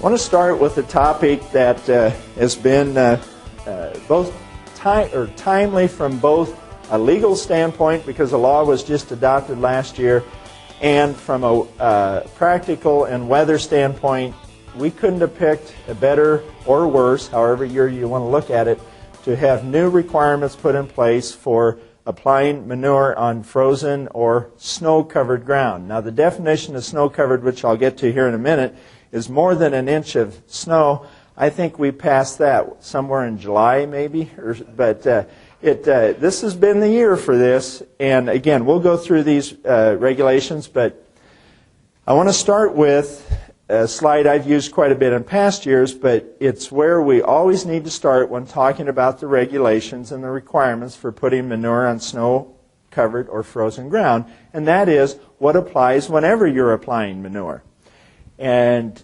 want to start with a topic that has been both timely from both a legal standpoint, because the law was just adopted last year, and from a practical and weather standpoint. We couldn't have picked a better or worse, however year you want to look at it, to have new requirements put in place for applying manure on frozen or snow-covered ground. Now, the definition of snow-covered, which I'll get to here in a minute, is more than an inch of snow. I think we passed that somewhere in July, maybe, but this has been the year for this. And again, we'll go through these regulations, but I want to start with a slide I've used quite a bit in past years, but it's where we always need to start when talking about the regulations and the requirements for putting manure on snow-covered or frozen ground, and that is what applies whenever you're applying manure. And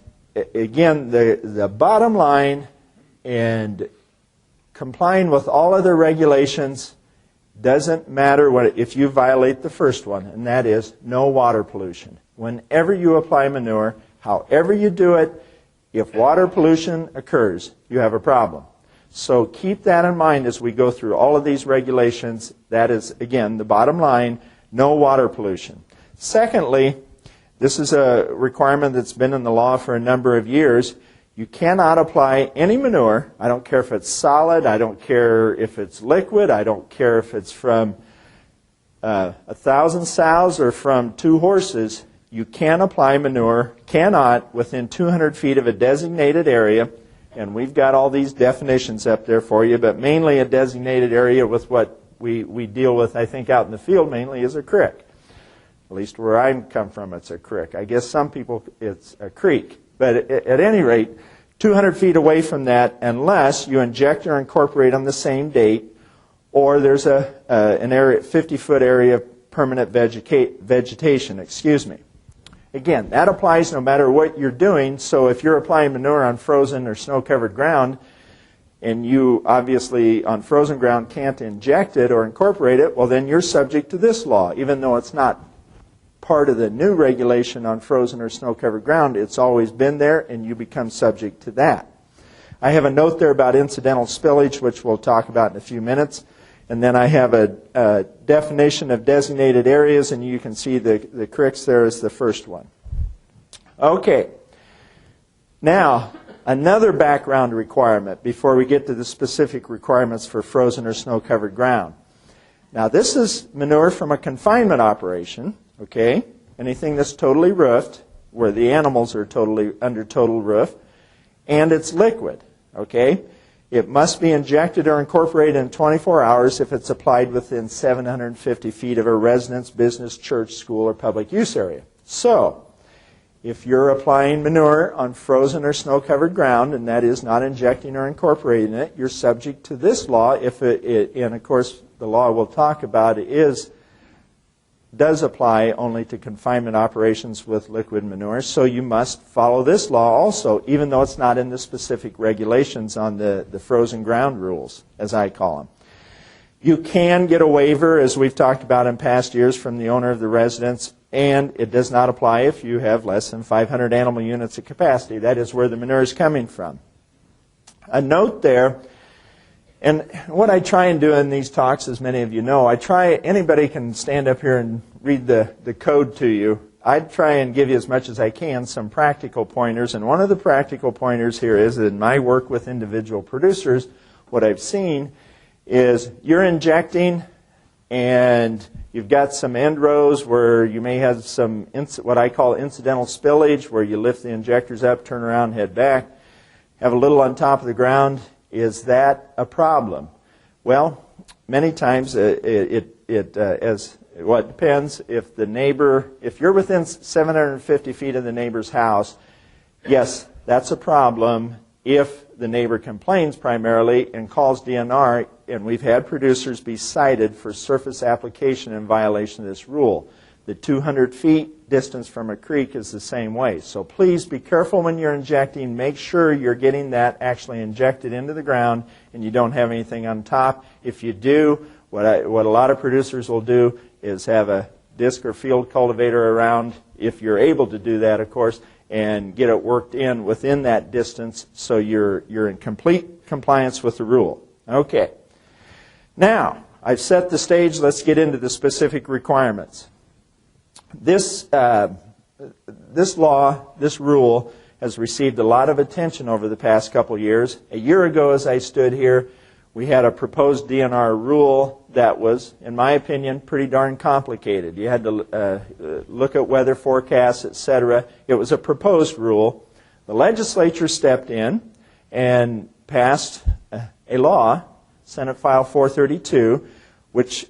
again, the bottom line, and complying with all other regulations doesn't matter if you violate the first one, and that is no water pollution. Whenever you apply manure, however you do it, if water pollution occurs, you have a problem. So keep that in mind as we go through all of these regulations. That is, again, the bottom line, no water pollution. Secondly, this is a requirement that's been in the law for a number of years. You cannot apply any manure. I don't care if it's solid. I don't care if it's liquid. I don't care if it's from 1,000 sows or from 2 horses. You can apply manure, cannot, within 200 feet of a designated area, and we've got all these definitions up there for you, but mainly a designated area with what we deal with, I think, out in the field mainly is a creek. At least where I come from, it's a creek. I guess some people, it's a creek. But at any rate, 200 feet away from that, unless you inject or incorporate on the same date, or there's an area, 50-foot area of permanent vegetation, Again, that applies no matter what you're doing. So if you're applying manure on frozen or snow-covered ground, and you obviously on frozen ground can't inject it or incorporate it, well then you're subject to this law. Even though it's not part of the new regulation on frozen or snow-covered ground, it's always been there, and you become subject to that. I have a note there about incidental spillage, which we'll talk about in a few minutes. And then I have a definition of designated areas, and you can see the creeks there is the first one. Okay. Now, another background requirement before we get to the specific requirements for frozen or snow-covered ground. Now, this is manure from a confinement operation, okay? Anything that's totally roofed, where the animals are under total roof, and it's liquid, okay? It must be injected or incorporated in 24 hours if it's applied within 750 feet of a residence, business, church, school, or public use area. So, if you're applying manure on frozen or snow-covered ground, and that is not injecting or incorporating it, you're subject to this law. And of course, the law we'll talk about does apply only to confinement operations with liquid manure, so you must follow this law also, even though it's not in the specific regulations on the frozen ground rules, as I call them. You can get a waiver, as we've talked about in past years, from the owner of the residence, and it does not apply if you have less than 500 animal units of capacity. That is where the manure is coming from. A note there. And what I try and do in these talks, as many of you know, anybody can stand up here and read the code to you. I try and give you as much as I can some practical pointers. And one of the practical pointers here is, in my work with individual producers, what I've seen is you're injecting and you've got some end rows where you may have some what I call incidental spillage, where you lift the injectors up, turn around, head back, have a little on top of the ground. Is that a problem? Well, many times it depends. If you're within 750 feet of the neighbor's house, yes, that's a problem. If the neighbor complains primarily and calls DNR, and we've had producers be cited for surface application in violation of this rule. The 200 feet distance from a creek is the same way. So please be careful when you're injecting. Make sure you're getting that actually injected into the ground and you don't have anything on top. If you do, what a lot of producers will do is have a disc or field cultivator around, if you're able to do that, of course, and get it worked in within that distance so you're in complete compliance with the rule. Okay. Now, I've set the stage. Let's get into the specific requirements. This law, this rule, has received a lot of attention over the past couple years. A year ago, as I stood here, we had a proposed DNR rule that was, in my opinion, pretty darn complicated. You had to look at weather forecasts, etc. It was a proposed rule. The legislature stepped in and passed a law, Senate File 432, which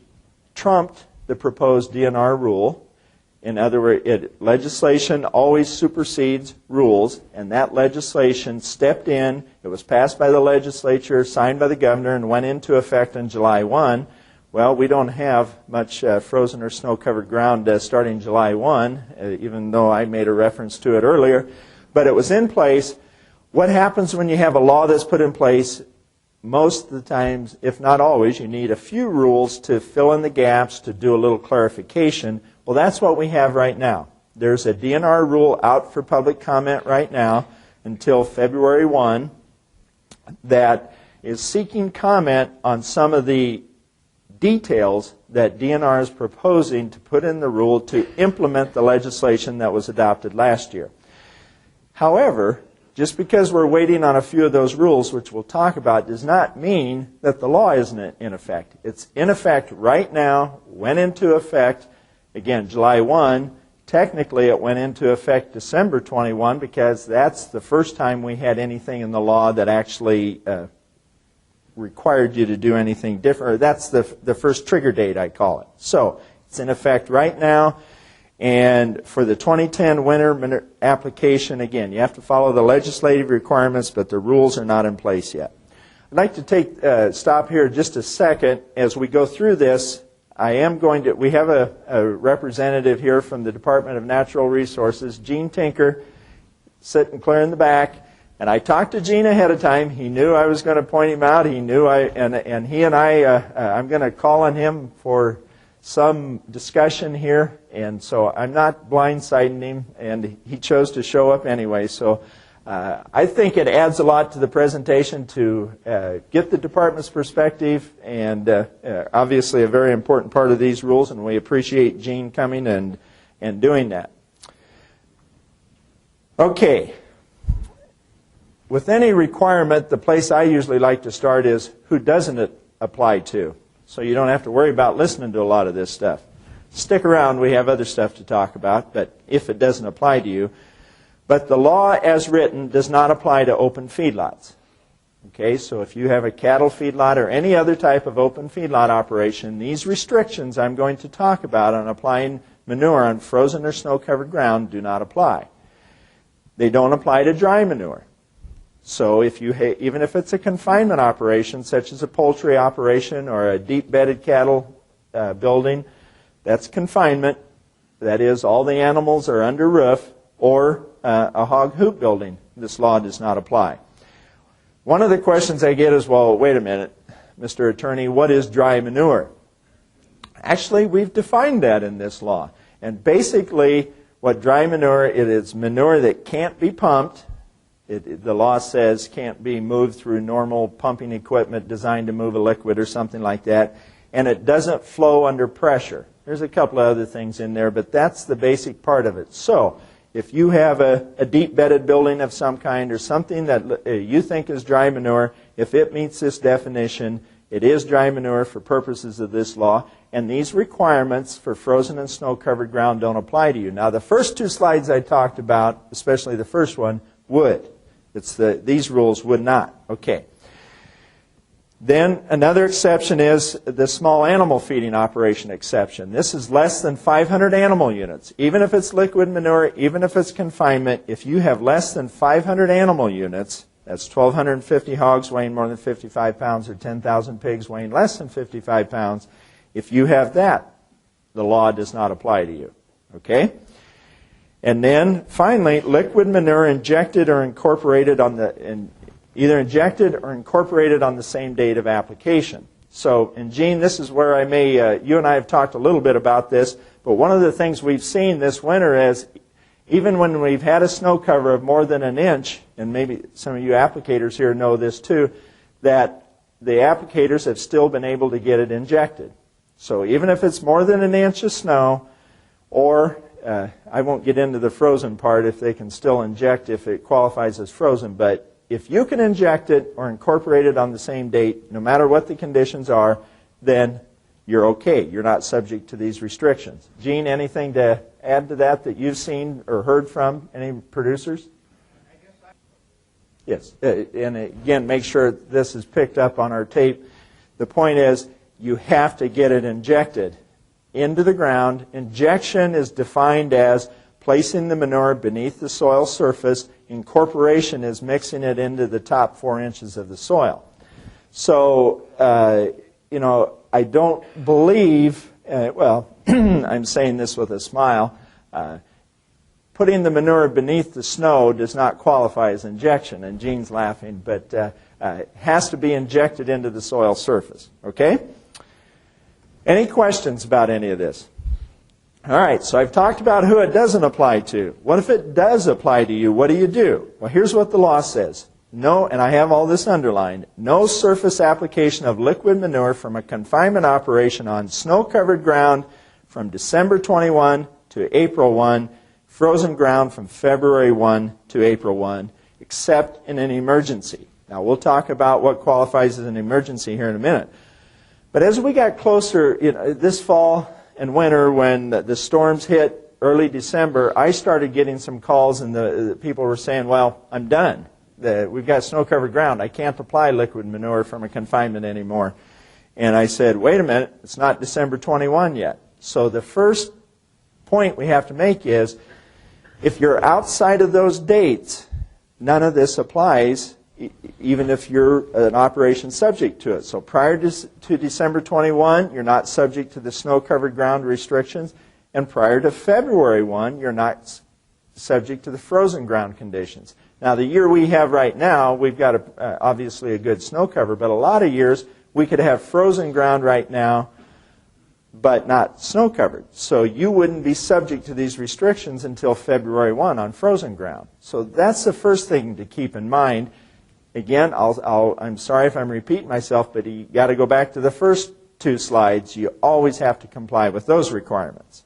trumped the proposed DNR rule. In other words, legislation always supersedes rules, and that legislation stepped in. It was passed by the legislature, signed by the governor, and went into effect on July 1. Well, we don't have much frozen or snow-covered ground starting July 1, even though I made a reference to it earlier. But it was in place. What happens when you have a law that's put in place? Most of the times, if not always, you need a few rules to fill in the gaps, to do a little clarification. Well, that's what we have right now. There's a DNR rule out for public comment right now until February 1 that is seeking comment on some of the details that DNR is proposing to put in the rule to implement the legislation that was adopted last year. However, just because we're waiting on a few of those rules, which we'll talk about, does not mean that the law isn't in effect. It's in effect right now, went into effect, again, July 1. Technically, it went into effect December 21 because that's the first time we had anything in the law that actually required you to do anything different. Or that's the first trigger date, I call it. So it's in effect right now. And for the 2010 winter application, again, you have to follow the legislative requirements, but the rules are not in place yet. I'd like to stop here just a second as we go through this. We have a representative here from the Department of Natural Resources, Gene Tinker, sitting clear in the back. And I talked to Gene ahead of time. He knew I was going to point him out. He knew and he and I'm going to call on him for some discussion here. And so I'm not blindsiding him, and he chose to show up anyway. So I think it adds a lot to the presentation to get the department's perspective, and obviously a very important part of these rules, and we appreciate Gene coming and doing that. Okay. With any requirement, the place I usually like to start is who doesn't it apply to, so you don't have to worry about listening to a lot of this stuff. Stick around, we have other stuff to talk about, but if it doesn't apply to you. But the law as written does not apply to open feedlots. Okay, so if you have a cattle feedlot or any other type of open feedlot operation, these restrictions I'm going to talk about on applying manure on frozen or snow-covered ground do not apply. They don't apply to dry manure. So even if it's a confinement operation, such as a poultry operation or a deep-bedded cattle building, that's confinement. That is, all the animals are under roof, or a hog hoop building. This law does not apply. One of the questions I get is, well, wait a minute, Mr. Attorney, what is dry manure? Actually, we've defined that in this law. And basically, what dry manure, it is manure that can't be pumped. The law says can't be moved through normal pumping equipment designed to move a liquid or something like that. And it doesn't flow under pressure. There's a couple of other things in there, but that's the basic part of it. So, if you have a deep-bedded building of some kind or something that you think is dry manure, if it meets this definition, it is dry manure for purposes of this law, and these requirements for frozen and snow-covered ground don't apply to you. Now, the first two slides I talked about, especially the first one, would. These rules would not. Okay. Then another exception is the small animal feeding operation exception. This is less than 500 animal units. Even if it's liquid manure, even if it's confinement, if you have less than 500 animal units, that's 1,250 hogs weighing more than 55 pounds or 10,000 pigs weighing less than 55 pounds, if you have that, the law does not apply to you. Okay? And then finally, liquid manure injected or incorporated either injected or incorporated on the same date of application. So, and Gene, this is where you and I have talked a little bit about this, but one of the things we've seen this winter Even when we've had a snow cover of more than an inch, and maybe some of you applicators here know this too, that the applicators have still been able to get it injected. So even if it's more than an inch of snow, or I won't get into the frozen part if they can still inject if it qualifies as frozen, but if you can inject it or incorporate it on the same date, no matter what the conditions are, then you're okay. You're not subject to these restrictions. Gene, anything to add to that you've seen or heard from any producers? Yes. And again, make sure this is picked up on our tape. The point is, you have to get it injected into the ground. Injection is defined as placing the manure beneath the soil surface. Incorporation is mixing it into the top 4 inches of the soil. So, I don't believe, I'm saying this with a smile, putting the manure beneath the snow does not qualify as injection, and Gene's laughing, but it has to be injected into the soil surface, okay? Any questions about any of this? All right, so I've talked about who it doesn't apply to. What if it does apply to you? What do you do? Well, here's what the law says. No, and I have all this underlined, no surface application of liquid manure from a confinement operation on snow-covered ground from December 21 to April 1, frozen ground from February 1 to April 1, except in an emergency. Now, we'll talk about what qualifies as an emergency here in a minute. But as we got closer, this fall and winter, when the storms hit early December, I started getting some calls, and the people were saying, well, I'm done. We've got snow-covered ground. I can't apply liquid manure from a confinement anymore. And I said, wait a minute, it's not December 21 yet. So the first point we have to make is, if you're outside of those dates, none of this applies, even if you're an operation subject to it. So prior to December 21, you're not subject to the snow-covered ground restrictions. And prior to February 1, you're not subject to the frozen ground conditions. Now, the year we have right now, we've got obviously a good snow cover, but a lot of years we could have frozen ground right now, but not snow covered. So you wouldn't be subject to these restrictions until February 1 on frozen ground. So that's the first thing to keep in mind. Again, I'm sorry if I'm repeating myself, but you got to go back to the first 2 slides. You always have to comply with those requirements.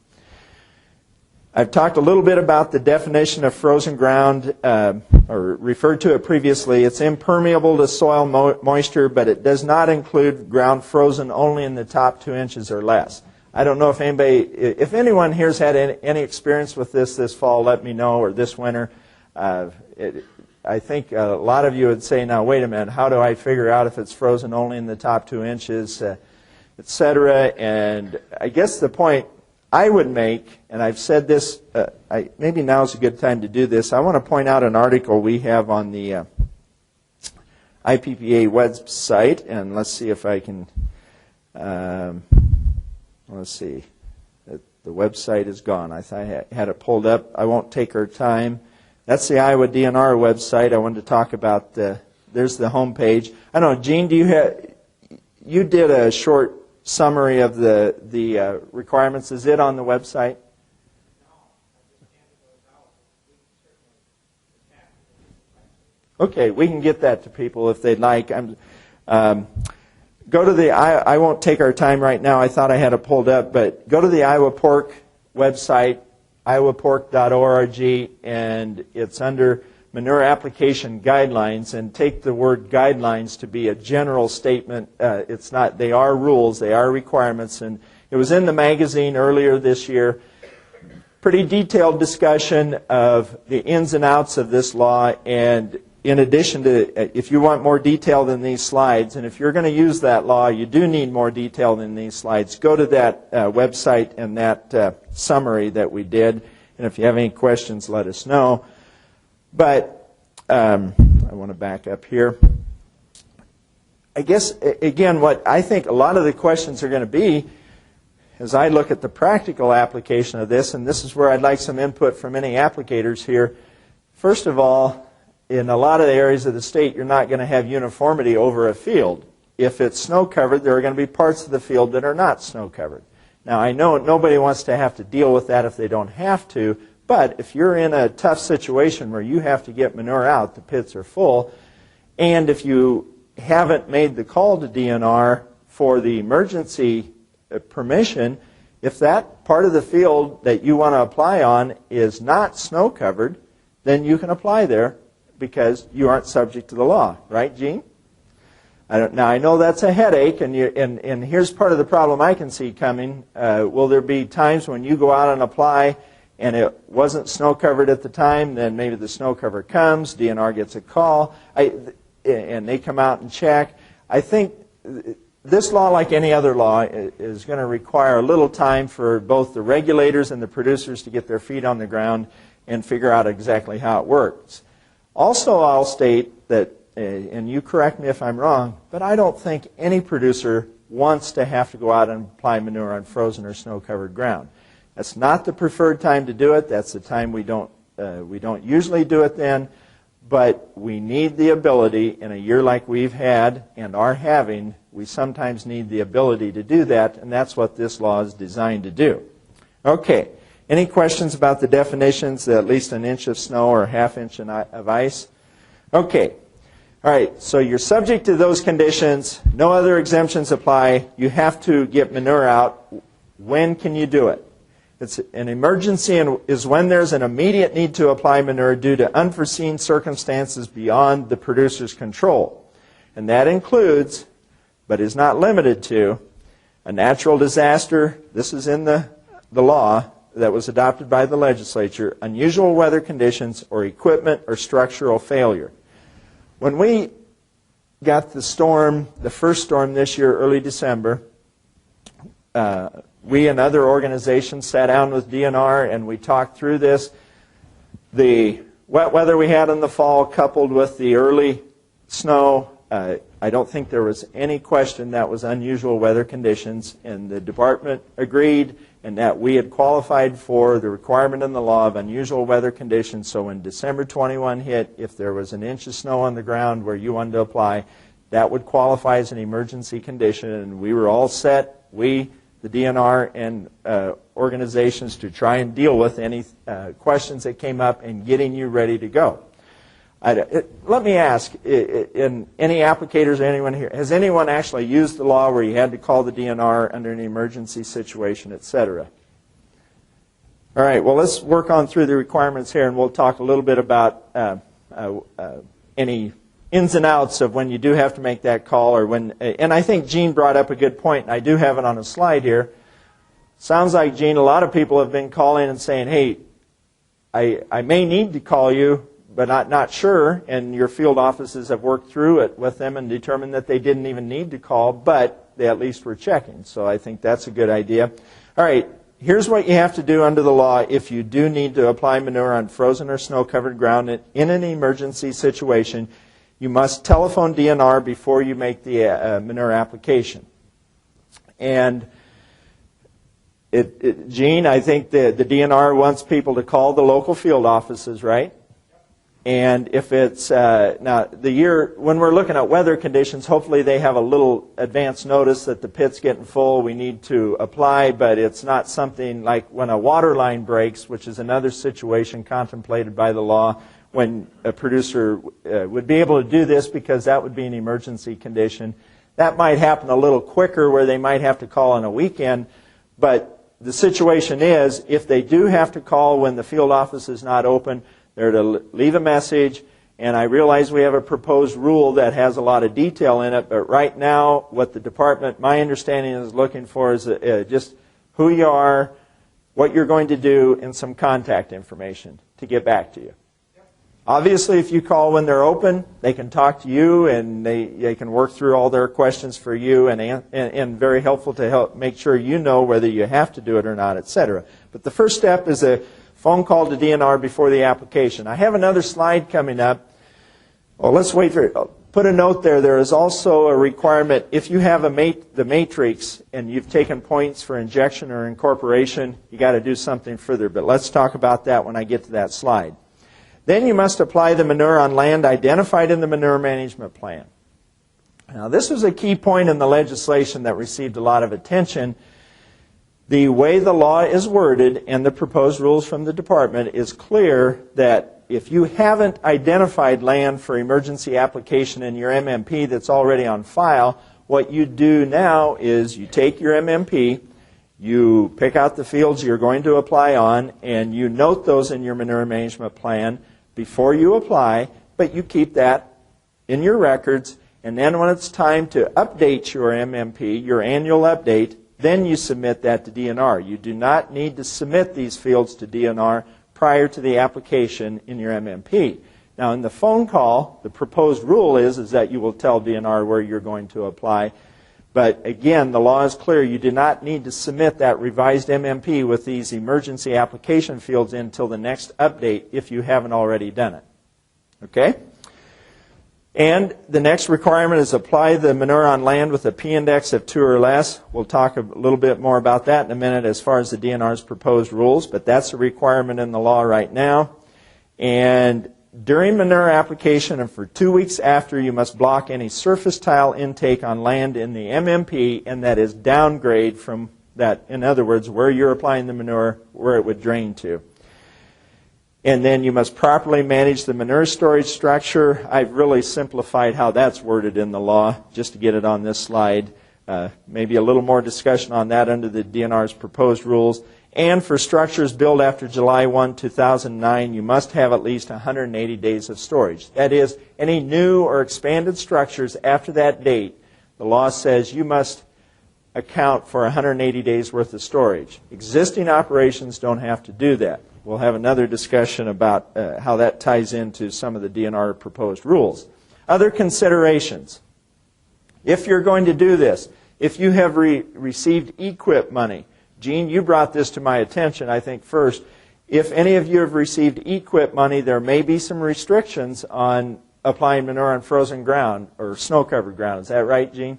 I've talked a little bit about the definition of frozen ground, or referred to it previously. It's impermeable to soil moisture, but it does not include ground frozen only in the top 2 inches or less. I don't know if anyone here's had any experience with this fall, let me know, or this winter. I think a lot of you would say, now, wait a minute, how do I figure out if it's frozen only in the top 2 inches, etc.? And I guess the point I would make, and I've said this, maybe now is a good time to do this. I want to point out an article we have on the IPPA website, and let's see if I can, let's see, the website is gone. I thought I had it pulled up. I won't take our time. That's the Iowa DNR website. I wanted to talk about there's the home page. I don't know, Gene, you did a short summary of the requirements. Is it on the website? Okay, we can get that to people if they'd like. Go to the, I won't take our time right now. I thought I had it pulled up, but go to the Iowa Pork website, iowapork.org, and it's under manure application guidelines, and take the word guidelines to be a general statement. It's not, they are rules, they are requirements, and it was in the magazine earlier this year. Pretty detailed discussion of the ins and outs of this law, and in addition to, if you want more detail than these slides, and if you're going to use that law, you do need more detail than these slides, go to that website and that summary that we did, and if you have any questions, let us know. But I want to back up here. I guess, again, what I think a lot of the questions are going to be, as I look at the practical application of this, and this is where I'd like some input from any applicators here. First of all, in a lot of the areas of the state, you're not going to have uniformity over a field. If it's snow-covered, there are going to be parts of the field that are not snow-covered. Now, I know nobody wants to have to deal with that if they don't have to, But if you're in a tough situation where you have to get manure out, the pits are full, and if you haven't made the call to DNR for the emergency permission, if that part of the field that you want to apply on is not snow covered, then you can apply there because you aren't subject to the law. Right, Gene? Now, I know that's a headache, and here's part of the problem I can see coming. Will there be times when you go out and apply and it wasn't snow covered at the time, then maybe the snow cover comes, DNR gets a call, and they come out and check. I think this law, like any other law, is going to require a little time for both the regulators and the producers to get their feet on the ground and figure out exactly how it works. Also, I'll state that, and you correct me if I'm wrong, but I don't think any producer wants to have to go out and apply manure on frozen or snow-covered ground. That's not the preferred time to do it. That's the time we don't usually do it then. But we need the ability, in a year like we've had and are having, we sometimes need the ability to do that, and that's what this law is designed to do. Okay, any questions about the definitions, at least an inch of snow or a half inch of ice? Okay, all right, so you're subject to those conditions. No other exemptions apply. You have to get manure out. When can you do it? It's an emergency and is when there's an immediate need to apply manure due to unforeseen circumstances beyond the producer's control. And that includes, but is not limited to, a natural disaster, this is in the law that was adopted by the legislature, unusual weather conditions, or equipment or structural failure. When we got the storm, the first storm this year, early December, we and other organizations sat down with DNR and we talked through this. The wet weather we had in the fall coupled with the early snow, I don't think there was any question that was unusual weather conditions, and the department agreed and that we had qualified for the requirement in the law of unusual weather conditions. So when December 21 hit, if there was an inch of snow on the ground where you wanted to apply, that would qualify as an emergency condition, and we were all set. We, the DNR, and organizations to try and deal with any questions that came up and getting you ready to go. Let me ask, in any applicators or anyone here, has anyone actually used the law where you had to call the DNR under an emergency situation, etc.? All right, well, let's work on through the requirements here, and we'll talk a little bit about any ins and outs of when you do have to make that call, or when, and I think Gene brought up a good point, and I do have it on a slide here. Sounds like, Gene, a lot of people have been calling and saying, hey, I may need to call you, but not sure, and your field offices have worked through it with them and determined that they didn't even need to call, but they at least were checking. So I think that's a good idea. All right, here's what you have to do under the law if you do need to apply manure on frozen or snow-covered ground in an emergency situation. You must telephone DNR before you make the manure application. And Gene, I think the DNR wants people to call the local field offices, right? And if it's, now the year, when we're looking at weather conditions, hopefully they have a little advance notice that the pit's getting full, we need to apply, but it's not something like when a water line breaks, which is another situation contemplated by the law, when a producer would be able to do this because that would be an emergency condition. That might happen a little quicker where they might have to call on a weekend, but the situation is if they do have to call when the field office is not open, they're to leave a message, and I realize we have a proposed rule that has a lot of detail in it, but right now what the department, my understanding, is looking for is just who you are, what you're going to do, and some contact information to get back to you. Obviously, if you call when they're open, they can talk to you and they can work through all their questions for you and very helpful to help make sure you know whether you have to do it or not, etc. But the first step is a phone call to DNR before the application. I have another slide coming up. Well, let's wait for it. Put a note there. There is also a requirement if you have the matrix and you've taken points for injection or incorporation, you got to do something further. But let's talk about that when I get to that slide. Then you must apply the manure on land identified in the manure management plan. Now, this was a key point in the legislation that received a lot of attention. The way the law is worded and the proposed rules from the department is clear that if you haven't identified land for emergency application in your MMP that's already on file, what you do now is you take your MMP, you pick out the fields you're going to apply on, and you note those in your manure management plan before you apply, but you keep that in your records, and then when it's time to update your MMP, your annual update, then you submit that to DNR. You do not need to submit these fields to DNR prior to the application in your MMP. Now, in the phone call, the proposed rule is that you will tell DNR where you're going to apply. But again, the law is clear. You do not need to submit that revised MMP with these emergency application fields until the next update if you haven't already done it. Okay? And the next requirement is apply the manure on land with a P-index of 2 or less. We'll talk a little bit more about that in a minute as far as the DNR's proposed rules, but that's a requirement in the law right now. And during manure application and for 2 weeks after, you must block any surface tile intake on land in the MMP, and that is downgrade from that, in other words, where you're applying the manure, where it would drain to. And then you must properly manage the manure storage structure. I've really simplified how that's worded in the law just to get it on this slide. Maybe a little more discussion on that under the DNR's proposed rules. And for structures built after July 1, 2009, you must have at least 180 days of storage. That is, any new or expanded structures after that date, the law says you must account for 180 days worth of storage. Existing operations don't have to do that. We'll have another discussion about how that ties into some of the DNR proposed rules. Other considerations. If you're going to do this, if you have received EQIP money, Gene, you brought this to my attention, I think, first. If any of you have received EQIP money, there may be some restrictions on applying manure on frozen ground or snow-covered ground. Is that right, Gene?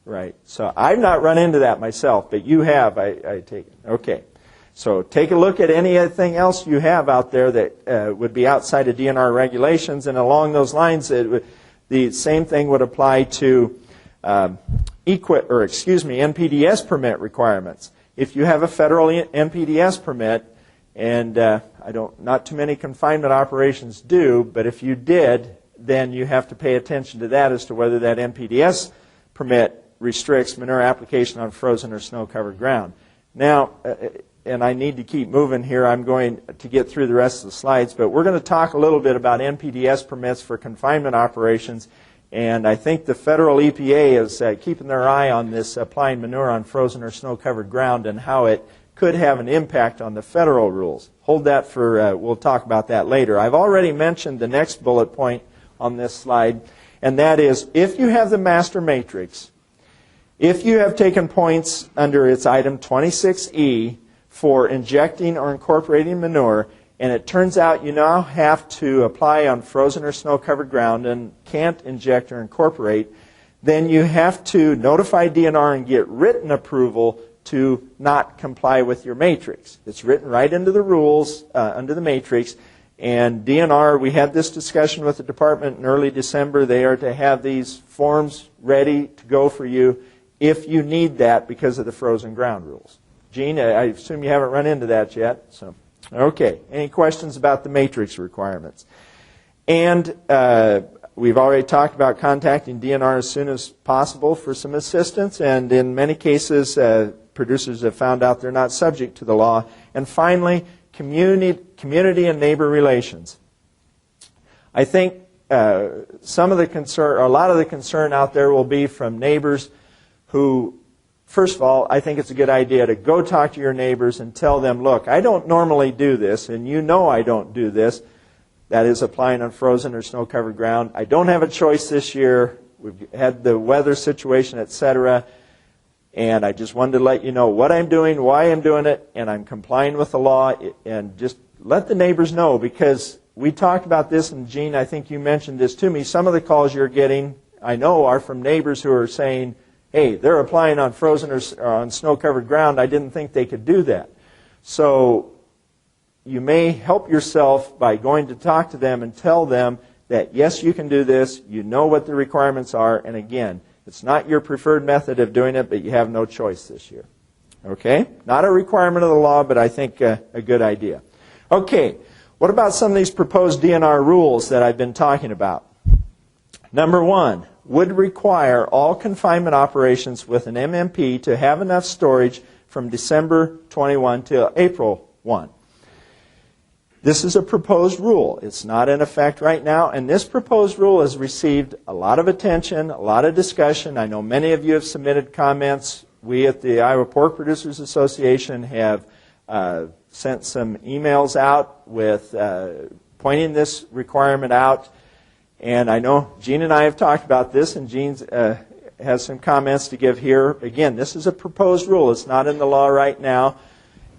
Right. So I've not run into that myself, but you have, I take it. Okay. So take a look at anything else you have out there that would be outside of DNR regulations, and along those lines, the same thing would apply to NPDES permit requirements. If you have a federal NPDES permit, and not too many confinement operations do, but if you did, then you have to pay attention to that as to whether that NPDES permit restricts manure application on frozen or snow-covered ground. Now, and I need to keep moving here. I'm going to get through the rest of the slides, but we're going to talk a little bit about NPDES permits for confinement operations, and I think the federal EPA is keeping their eye on this applying manure on frozen or snow-covered ground and how it could have an impact on the federal rules. Hold that for, we'll talk about that later. I've already mentioned the next bullet point on this slide, and that is if you have the master matrix, if you have taken points under its item 26E for injecting or incorporating manure, and it turns out you now have to apply on frozen or snow-covered ground and can't inject or incorporate, then you have to notify DNR and get written approval to not comply with your matrix. It's written right into the rules under the matrix. And DNR, we had this discussion with the department in early December. They are to have these forms ready to go for you if you need that because of the frozen ground rules. Gene, I assume you haven't run into that yet. So, okay. Any questions about the matrix requirements? And we've already talked about contacting DNR as soon as possible for some assistance. And in many cases, producers have found out they're not subject to the law. And finally, community and neighbor relations. I think some of the concern, or a lot of the concern out there will be from neighbors who, first of all, I think it's a good idea to go talk to your neighbors and tell them, look, I don't normally do this, and you know I don't do this. That is applying on frozen or snow-covered ground. I don't have a choice this year. We've had the weather situation, etc., and I just wanted to let you know what I'm doing, why I'm doing it, and I'm complying with the law, and just let the neighbors know, because we talked about this, and Gene, I think you mentioned this to me. Some of the calls you're getting, I know, are from neighbors who are saying, hey, they're applying on frozen or on snow-covered ground. I didn't think they could do that. So you may help yourself by going to talk to them and tell them that, yes, you can do this. You know what the requirements are. And again, It's not your preferred method of doing it, but you have no choice this year. Okay? Not a requirement of the law, but I think a good idea. Okay, what about some of these proposed DNR rules that I've been talking about? Number 1, would require all confinement operations with an MMP to have enough storage from December 21 to April 1. This is a proposed rule. It's not in effect right now, and this proposed rule has received a lot of attention, a lot of discussion. I know many of you have submitted comments. We at the Iowa Pork Producers Association have sent some emails out with pointing this requirement out. And I know Gene and I have talked about this, and Gene has some comments to give here. Again, this is a proposed rule. It's not in the law right now.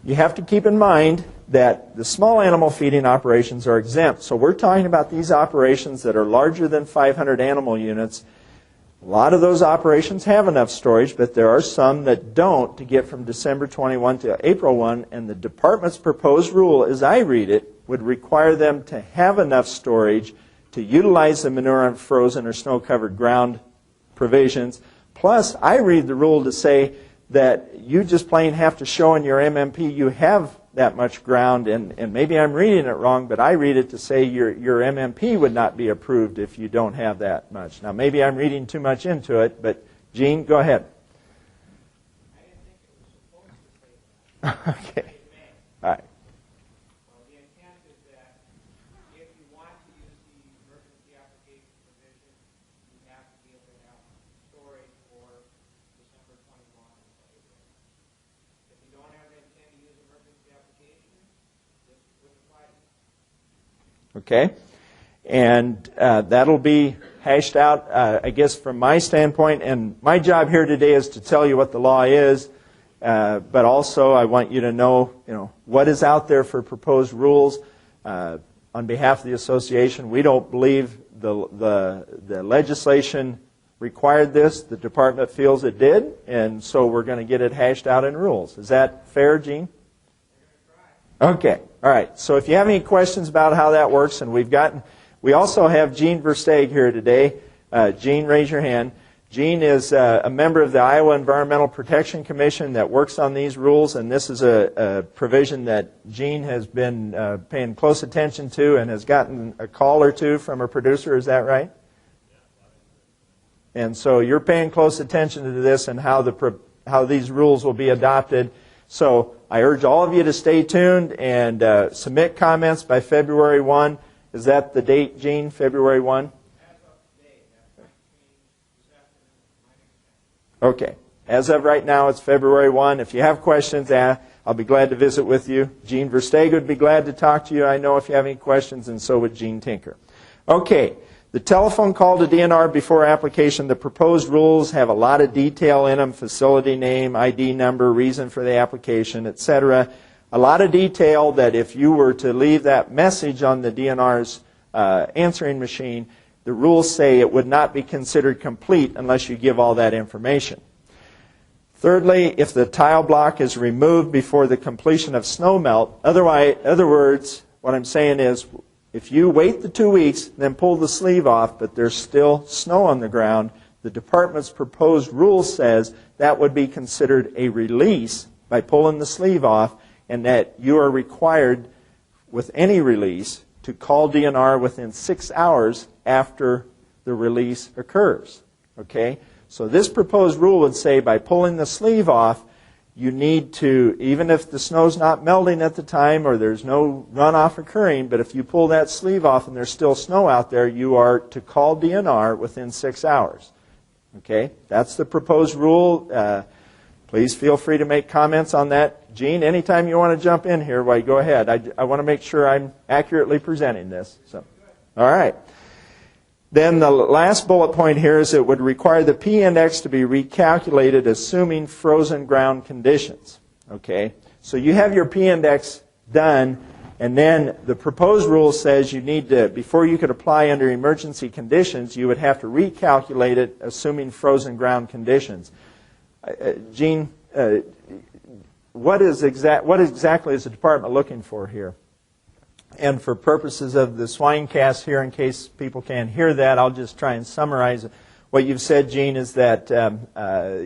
You have to keep in mind that the small animal feeding operations are exempt. So we're talking about these operations that are larger than 500 animal units. A lot of those operations have enough storage, but there are some that don't to get from December 21 to April 1. And the department's proposed rule, as I read it, would require them to have enough storage to utilize the manure on frozen or snow-covered ground provisions. Plus, I read the rule to say that you just plain have to show in your MMP you have that much ground, and maybe I'm reading it wrong, but I read it to say your MMP would not be approved if you don't have that much. Now, maybe I'm reading too much into it, but Gene, go ahead. I didn't think it was supposed to say that. Okay. All right. Well, the intent is that if you want to use the emergency application provision, you have to be able to have storage for December 21 until April. If you don't have the intent to use emergency application, this wouldn't apply to you. Okay. And that'll be hashed out, I guess, from my standpoint. And my job here today is to tell you what the law is, but also I want you to know, what is out there for proposed rules. On behalf of the association, we don't believe the legislation required this. The department feels it did, and so we're going to get it hashed out in rules. Is that fair, Gene? Okay. All right. So if you have any questions about how that works, and we also have Gene Versteeg here today. Gene, raise your hand. Gene is a member of the Iowa Environmental Protection Commission that works on these rules, and this is a provision that Gene has been paying close attention to and has gotten a call or two from a producer. Is that right? And so you're paying close attention to this and how these rules will be adopted. So I urge all of you to stay tuned and submit comments by February 1. Is that the date, Gene, February 1? Okay. As of right now, it's February 1. If you have questions, I'll be glad to visit with you. Gene Versteeg would be glad to talk to you, I know, if you have any questions, and so would Gene Tinker. Okay. The telephone call to DNR before application, the proposed rules have a lot of detail in them, facility name, ID number, reason for the application, etc. A lot of detail that if you were to leave that message on the DNR's answering machine, the rules say it would not be considered complete unless you give all that information. Thirdly, if the tile block is removed before the completion of snow melt, other words, what I'm saying is, if you wait the 2 weeks, then pull the sleeve off, but there's still snow on the ground, the department's proposed rule says that would be considered a release by pulling the sleeve off, and that you are required, with any release, to call DNR within 6 hours after the release occurs. Okay? So this proposed rule would say by pulling the sleeve off, you need to, even if the snow's not melting at the time or there's no runoff occurring, but if you pull that sleeve off and there's still snow out there, you are to call DNR within 6 hours. Okay? That's the proposed rule. Please feel free to make comments on that. Gene, anytime you want to jump in here, why, go ahead. I want to make sure I'm accurately presenting this. So, all right. Then the last bullet point here is it would require the P-index to be recalculated assuming frozen ground conditions. Okay? So you have your P-index done, and then the proposed rule says you need to, before you could apply under emergency conditions, you would have to recalculate it assuming frozen ground conditions. Gene, what exactly is the department looking for here? And for purposes of the swine cast here, in case people can't hear that, I'll just try and summarize what you've said, Gene, is that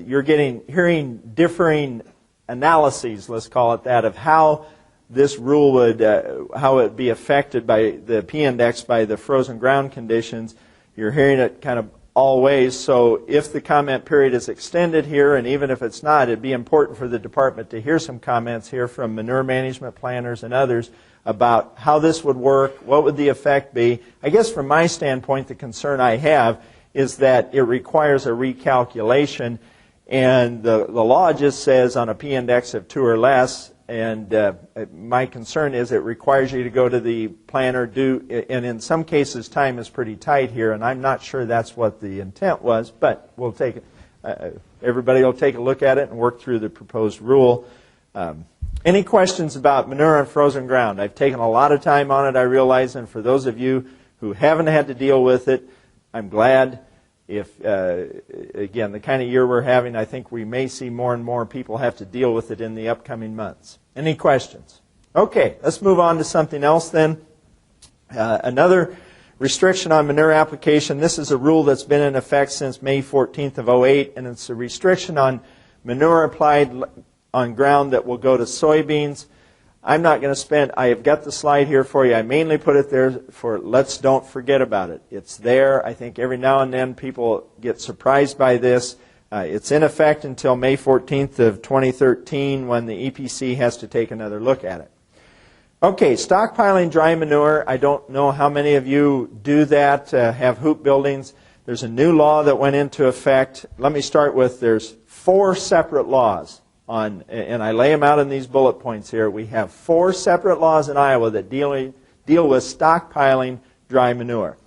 you're hearing differing analyses, let's call it that, of how this rule would, how it would be affected by the P-index by the frozen ground conditions. You're hearing it kind of all ways. So if the comment period is extended here, and even if it's not, it'd be important for the department to hear some comments here from manure management planners and others about how this would work, what would the effect be. I guess from my standpoint, the concern I have is that it requires a recalculation, and the law just says on a P-index of 2 or less, and my concern is it requires you to go to the planner, and in some cases time is pretty tight here, and I'm not sure that's what the intent was, but we'll take it. Everybody will take a look at it and work through the proposed rule. Any questions about manure on frozen ground? I've taken a lot of time on it, I realize, and for those of you who haven't had to deal with it, I'm glad. If, again, the kind of year we're having, I think we may see more and more people have to deal with it in the upcoming months. Any questions? Okay, let's move on to something else then. Another restriction on manure application. This is a rule that's been in effect since May 14th of 2008, and it's a restriction on manure applied on ground that will go to soybeans. I'm not going to spend, I have got the slide here for you. I mainly put it there for let's don't forget about it. It's there. I think every now and then people get surprised by this. It's in effect until May 14th of 2013 when the EPC has to take another look at it. Okay, stockpiling dry manure. I don't know how many of you do that, have hoop buildings. There's a new law that went into effect. Let me start with there's 4 separate laws. And I lay them out in these bullet points here. We have 4 separate laws in Iowa that deal with stockpiling dry manure.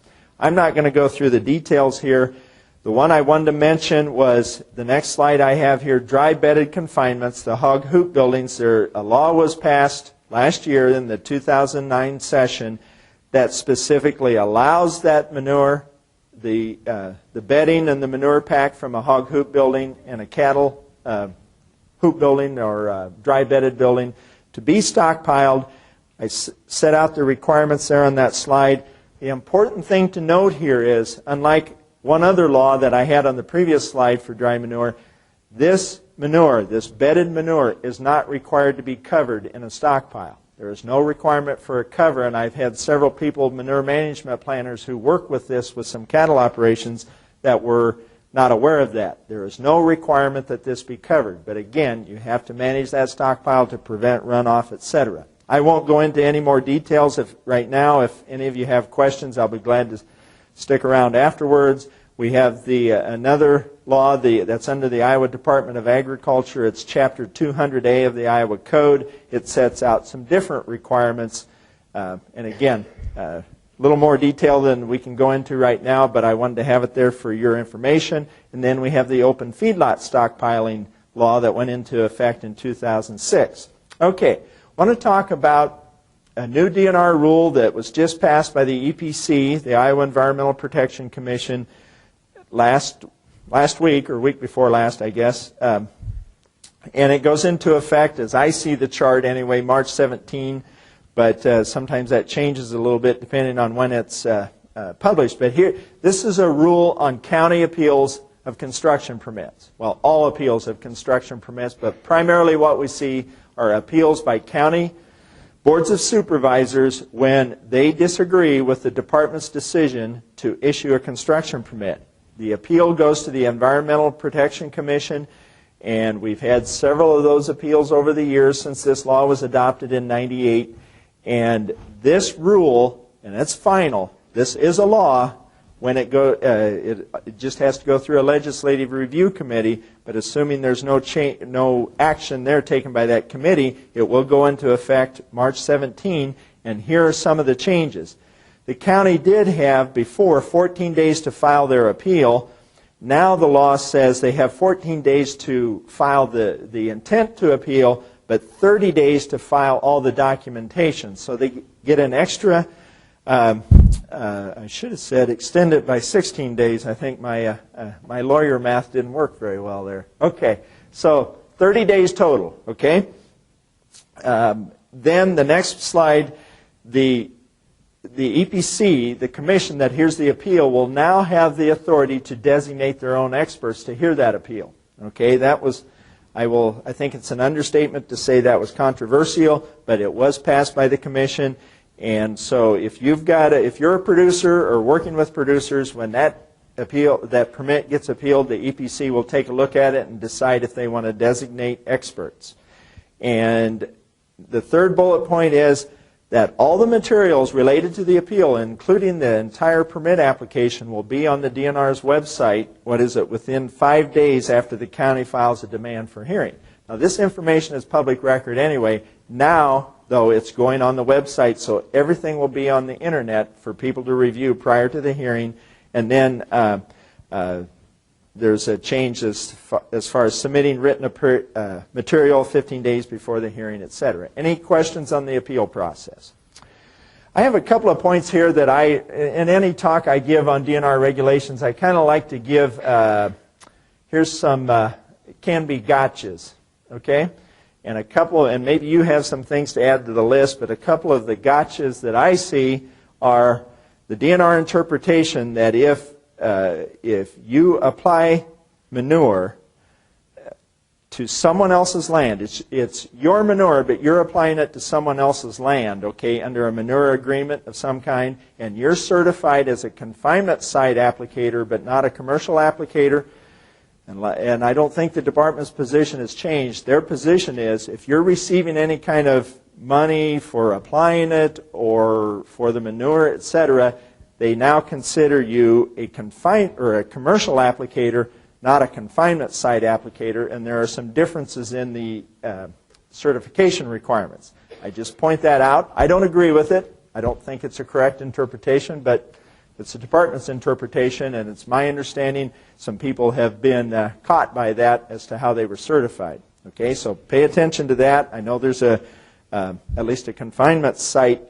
I'm not going to go through the details here. The one I wanted to mention was the next slide I have here, dry bedded confinements, the hog hoop buildings. A law was passed last year in the 2009 session that specifically allows that manure, the bedding and the manure pack from a hog hoop building and a cattle hoop building or dry bedded building to be stockpiled. I set out the requirements there on that slide. The important thing to note here is, unlike one other law that I had on the previous slide for dry manure, this manure, this bedded manure, is not required to be covered in a stockpile. There is no requirement for a cover, and I've had several people, manure management planners, who work with this with some cattle operations that were not aware of that. There is no requirement that this be covered. But again, you have to manage that stockpile to prevent runoff, etc. I won't go into any more details right now. If any of you have questions, I'll be glad to stick around afterwards. We have another law that's under the Iowa Department of Agriculture. It's Chapter 200A of the Iowa Code. It sets out some different requirements. And again, a little more detail than we can go into right now, but I wanted to have it there for your information. And then we have the open feedlot stockpiling law that went into effect in 2006. Okay, I want to talk about a new DNR rule that was just passed by the EPC, the Iowa Environmental Protection Commission, last week, or week before last, I guess. And it goes into effect, as I see the chart anyway, March 17. But sometimes that changes a little bit depending on when it's published. But here, this is a rule on county appeals of construction permits. Well, all appeals of construction permits, but primarily what we see are appeals by county boards of supervisors when they disagree with the department's decision to issue a construction permit. The appeal goes to the Environmental Protection Commission, and we've had several of those appeals over the years since this law was adopted in '98. And this rule, and it's final, this is a law, when it just has to go through a legislative review committee, but assuming there's no action there taken by that committee, it will go into effect March 17, and here are some of the changes. The county did have before 14 days to file their appeal. Now the law says they have 14 days to file the intent to appeal, but 30 days to file all the documentation. So they get an extra, I should have said extend it by 16 days. I think my lawyer math didn't work very well there. Okay, so 30 days total, okay? Then the next slide, the the EPC, the commission that hears the appeal, will now have the authority to designate their own experts to hear that appeal. Okay, that was, I think it's an understatement to say that was controversial, but it was passed by the commission. And so if you're a producer or working with producers, when that permit gets appealed, the EPC will take a look at it and decide if they want to designate experts. And the third bullet point is that all the materials related to the appeal, including the entire permit application, will be on the DNR's website, within 5 days after the county files a demand for hearing. Now, this information is public record anyway. Now, though, it's going on the website, so everything will be on the internet for people to review prior to the hearing. And then there's a change as far as submitting written material 15 days before the hearing, etc. Any questions on the appeal process? I have a couple of points here that in any talk I give on DNR regulations, I kind of like to give, here's some, can be gotchas, okay? And and maybe you have some things to add to the list, but a couple of the gotchas that I see are the DNR interpretation that if you apply manure to someone else's land, it's your manure, but you're applying it to someone else's land, okay, under a manure agreement of some kind, and you're certified as a confinement site applicator, but not a commercial applicator. And I don't think the department's position has changed. Their position is if you're receiving any kind of money for applying it or for the manure, etc., they now consider you a commercial applicator, not a confinement site applicator, and there are some differences in the certification requirements. I just point that out. I don't agree with it. I don't think it's a correct interpretation, but it's the department's interpretation, and it's my understanding some people have been caught by that as to how they were certified. Okay, so pay attention to that. I know there's at least a confinement site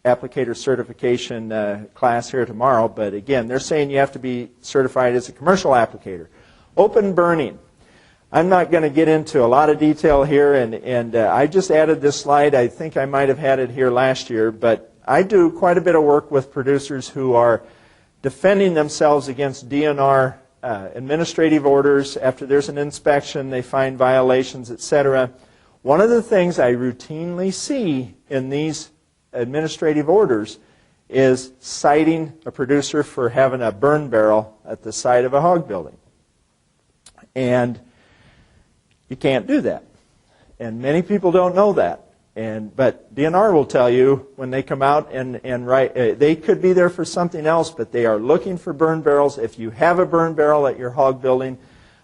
applicator certification class here tomorrow, but again, they're saying you have to be certified as a commercial applicator. Open burning. I'm not going to get into a lot of detail here, and I just added this slide. I think I might have had it here last year, but I do quite a bit of work with producers who are defending themselves against DNR administrative orders. After there's an inspection, they find violations, etc. One of the things I routinely see in these administrative orders is citing a producer for having a burn barrel at the side of a hog building. And you can't do that. And many people don't know that. But DNR will tell you when they come out and write, they could be there for something else, but they are looking for burn barrels. If you have a burn barrel at your hog building,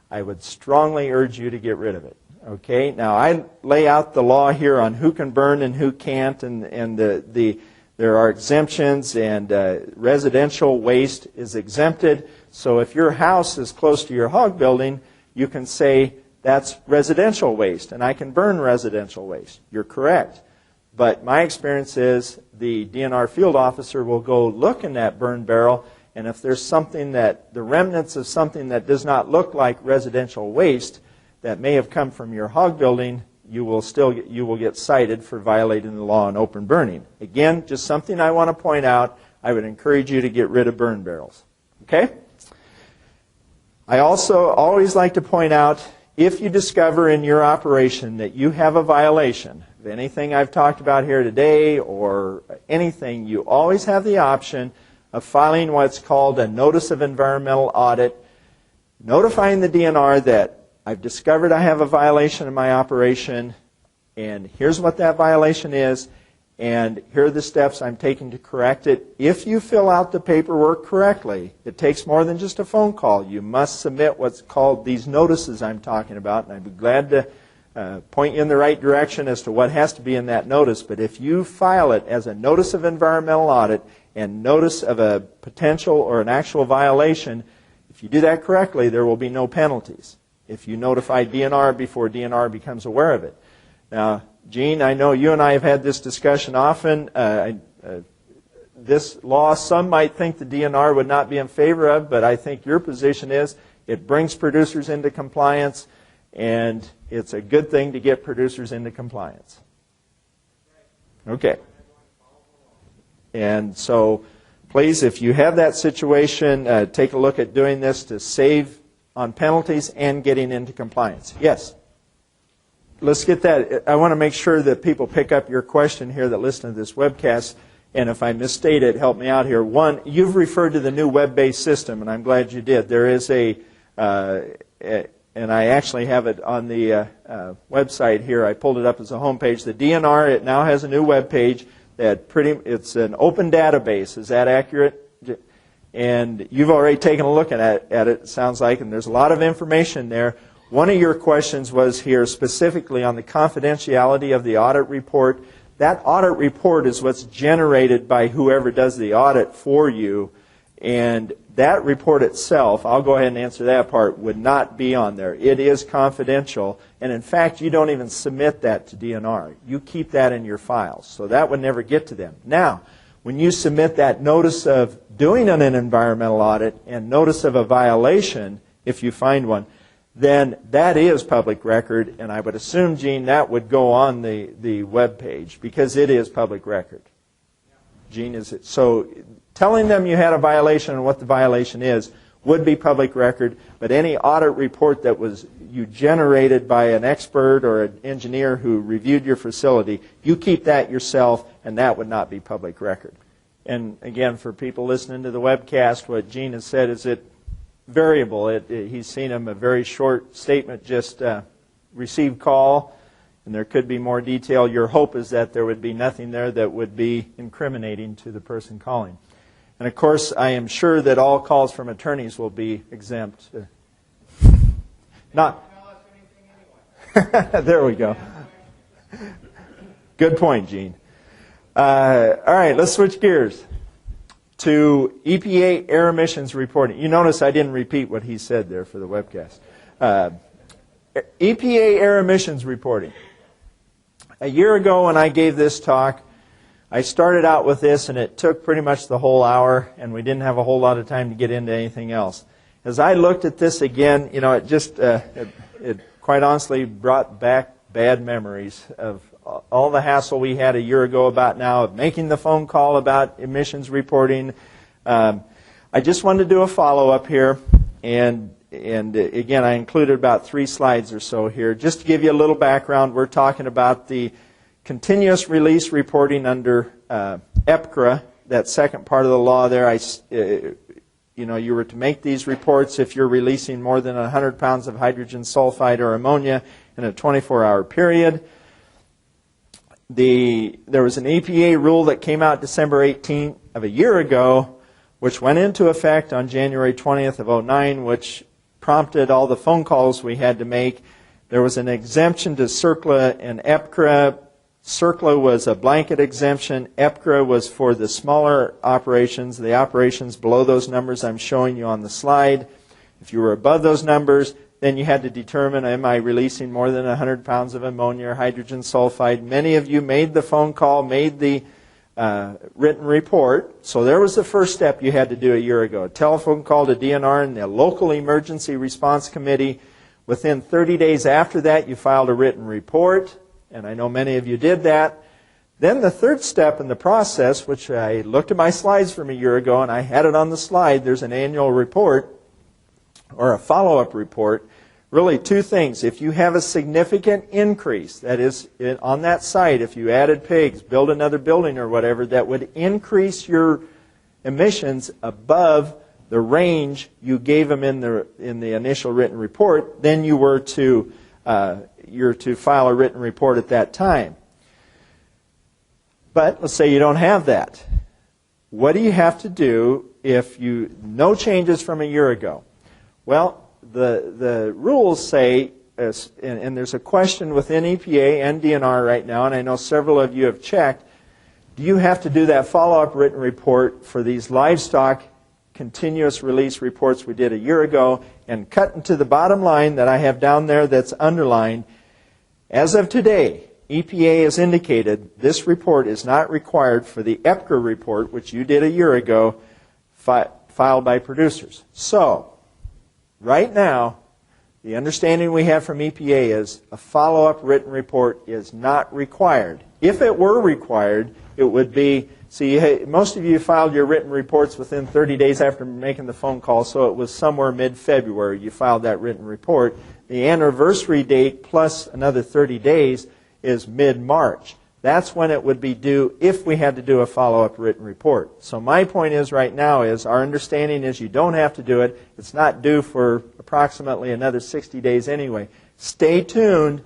I would strongly urge you to get rid of it. Okay, now I lay out the law here on who can burn and who can't, and there are exemptions, and residential waste is exempted. So if your house is close to your hog building, you can say that's residential waste, and I can burn residential waste. You're correct. But my experience is the DNR field officer will go look in that burn barrel, and if there's something that, the remnants of something that does not look like residential waste that may have come from your hog building, you will get cited for violating the law on open burning. Again, just something I want to point out. I would encourage you to get rid of burn barrels. Okay? I also always like to point out, if you discover in your operation that you have a violation of anything I've talked about here today or anything, you always have the option of filing what's called a notice of environmental audit, notifying the DNR that I've discovered I have a violation in my operation, and here's what that violation is, and here are the steps I'm taking to correct it. If you fill out the paperwork correctly, it takes more than just a phone call. You must submit what's called these notices I'm talking about, and I'd be glad to point you in the right direction as to what has to be in that notice. But if you file it as a notice of environmental audit and notice of a potential or an actual violation, if you do that correctly, there will be no penalties if you notify DNR before DNR becomes aware of it. Now, Gene, I know you and I have had this discussion often. This law, some might think the DNR would not be in favor of, but I think your position is it brings producers into compliance, and it's a good thing to get producers into compliance. Okay. And so please, if you have that situation, take a look at doing this to save on penalties and getting into compliance. Yes? Let's get that. I want to make sure that people pick up your question here that listen to this webcast. And if I misstate it, help me out here. One, you've referred to the new web-based system, and I'm glad you did. There is and I actually have it on the website here. I pulled it up as a homepage. The DNR, it now has a new web page that it's an open database. Is that accurate? And you've already taken a look at it sounds like, and there's a lot of information there. One of your questions was here specifically on the confidentiality of the audit report. That audit report is what's generated by whoever does the audit for you. And that report itself, I'll go ahead and answer that part, would not be on there. It is confidential. And in fact, you don't even submit that to DNR. You keep that in your files. So that would never get to them. Now, when you submit that notice of doing an environmental audit and notice of a violation, if you find one, then that is public record. And I would assume, Gene, that would go on the web page because it is public record. Gene, is it? So telling them you had a violation and what the violation is would be public record, but any audit report that was you generated by an expert or an engineer who reviewed your facility, you keep that yourself, and that would not be public record. And again, for people listening to the webcast, what Gene has said is it variable. He's seen him a very short statement, just received call, and there could be more detail. Your hope is that there would be nothing there that would be incriminating to the person calling. And of course, I am sure that all calls from attorneys will be exempt. Not. There we go. Good point, Gene. All right, let's switch gears to EPA air emissions reporting. You notice I didn't repeat what he said there for the webcast. EPA air emissions reporting. A year ago when I gave this talk, I started out with this, and it took pretty much the whole hour, and we didn't have a whole lot of time to get into anything else. As I looked at this again, you know, it just, it quite honestly brought back bad memories of all the hassle we had a year ago about now of making the phone call about emissions reporting. I just wanted to do a follow-up here, and again, I included about 3 slides or so here. Just to give you a little background, we're talking about the continuous release reporting under EPCRA, that second part of the law there. You know, you were to make these reports if you're releasing more than 100 pounds of hydrogen sulfide or ammonia in a 24-hour period. There was an EPA rule that came out December 18th of a year ago, which went into effect on January 20th of 2009, which prompted all the phone calls we had to make. There was an exemption to CERCLA and EPCRA. CERCLA was a blanket exemption. EPCRA was for the smaller operations, the operations below those numbers I'm showing you on the slide. If you were above those numbers, then you had to determine, am I releasing more than 100 pounds of ammonia or hydrogen sulfide? Many of you made the phone call, made the written report. So there was the first step you had to do a year ago. A telephone call to DNR and the local emergency response committee. Within 30 days after that, you filed a written report. And I know many of you did that. Then the third step in the process, which I looked at my slides from a year ago, and I had it on the slide, there's an annual report, or a follow-up report. Really 2 things. If you have a significant increase, that is, on that site, if you added pigs, build another building or whatever, that would increase your emissions above the range you gave them in the initial written report, then you're to file a written report at that time. But let's say you don't have that. What do you have to do if no changes from a year ago? Well, the rules say, and there's a question within EPA and DNR right now, and I know several of you have checked, do you have to do that follow-up written report for these livestock continuous release reports we did a year ago, and cut into the bottom line that I have down there that's underlined. As of today, EPA has indicated this report is not required for the EPCRA report, which you did a year ago, filed by producers. So, right now, the understanding we have from EPA is a follow-up written report is not required. If it were required, it would be See, most of you filed your written reports within 30 days after making the phone call, so it was somewhere mid-February you filed that written report. The anniversary date plus another 30 days is mid-March. That's when it would be due if we had to do a follow-up written report. So my point is right now is our understanding is you don't have to do it. It's not due for approximately another 60 days anyway. Stay tuned.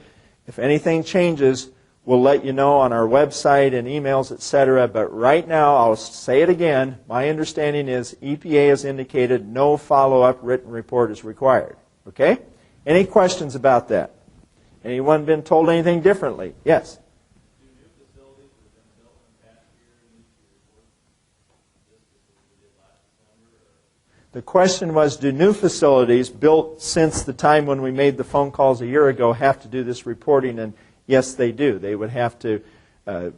If anything changes, we'll let you know on our website and emails, etc. But right now, I'll say it again, my understanding is EPA has indicated no follow-up written report is required. Okay? Any questions about that? Anyone been told anything differently? Yes? Do new facilities that have been built in the past year need to report just as we did last December? The question was, do new facilities built since the time when we made the phone calls a year ago have to do this reporting? And yes, they do. They would have to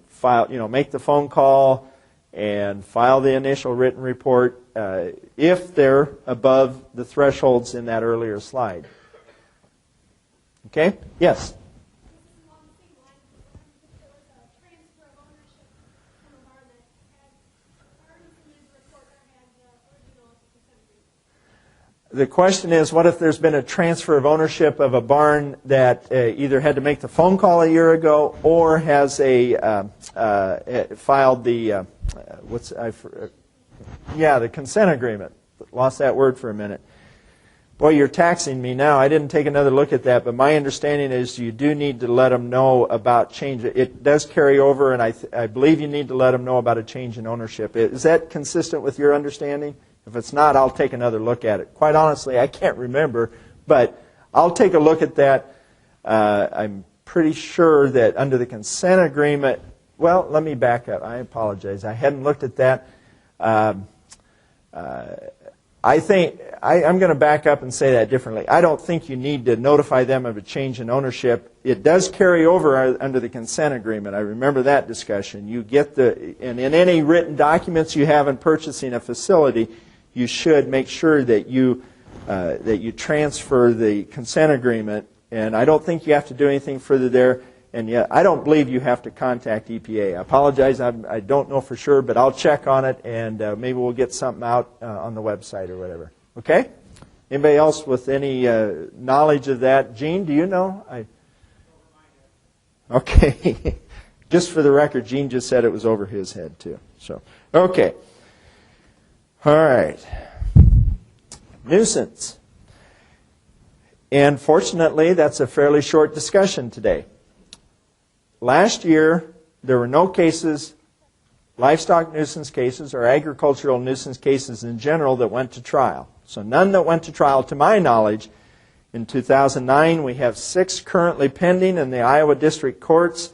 file, make the phone call and file the initial written report if they're above the thresholds in that earlier slide. Okay? Yes? The question is, what if there's been a transfer of ownership of a barn that either had to make the phone call a year ago or has filed the the consent agreement. Lost that word for a minute. Boy, you're taxing me now. I didn't take another look at that, but my understanding is you do need to let them know about change. It does carry over, and I believe you need to let them know about a change in ownership. Is that consistent with your understanding? If it's not, I'll take another look at it. Quite honestly, I can't remember, but I'll take a look at that. I'm pretty sure that under the consent agreement, well, let me back up. I apologize. I hadn't looked at that. I think I'm going to back up and say that differently. I don't think you need to notify them of a change in ownership. It does carry over under the consent agreement. I remember that discussion. You get and in any written documents you have in purchasing a facility, you should make sure that you transfer the consent agreement. And I don't think you have to do anything further there. And yet, I don't believe you have to contact EPA. I apologize. I don't know for sure, but I'll check on it, and maybe we'll get something out on the website or whatever. Okay? Anybody else with any knowledge of that? Gene, do you know? Okay. Just for the record, Gene just said it was over his head, too. So, okay. All right. Nuisance. And fortunately, that's a fairly short discussion today. Last year, there were no cases, livestock nuisance cases or agricultural nuisance cases in general that went to trial. So none that went to trial to my knowledge. In 2009, we have 6 currently pending in the Iowa District Courts.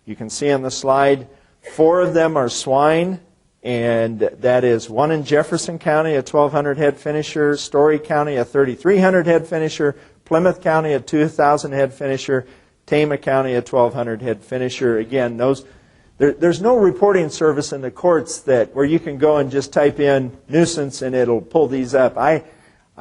You can see on the slide, 4 of them are swine, and that is one in Jefferson County, a 1,200 head finisher, Story County, a 3,300 head finisher, Plymouth County, a 2,000 head finisher, Tama County, a 1,200 head finisher. Again, there's no reporting service in the courts where you can go and just type in nuisance and it'll pull these up. I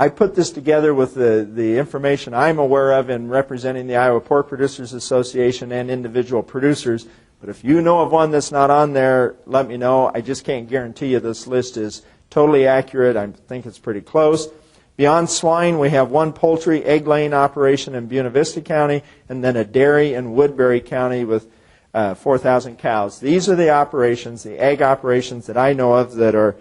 put this together with the information I'm aware of in representing the Iowa Pork Producers Association and individual producers. But if you know of one that's not on there, let me know. I just can't guarantee you this list is totally accurate. I think it's pretty close. Beyond swine, we have 1 poultry egg-laying operation in Buena Vista County, and then a dairy in Woodbury County with 4,000 cows. These are the operations, the egg operations that I know of that are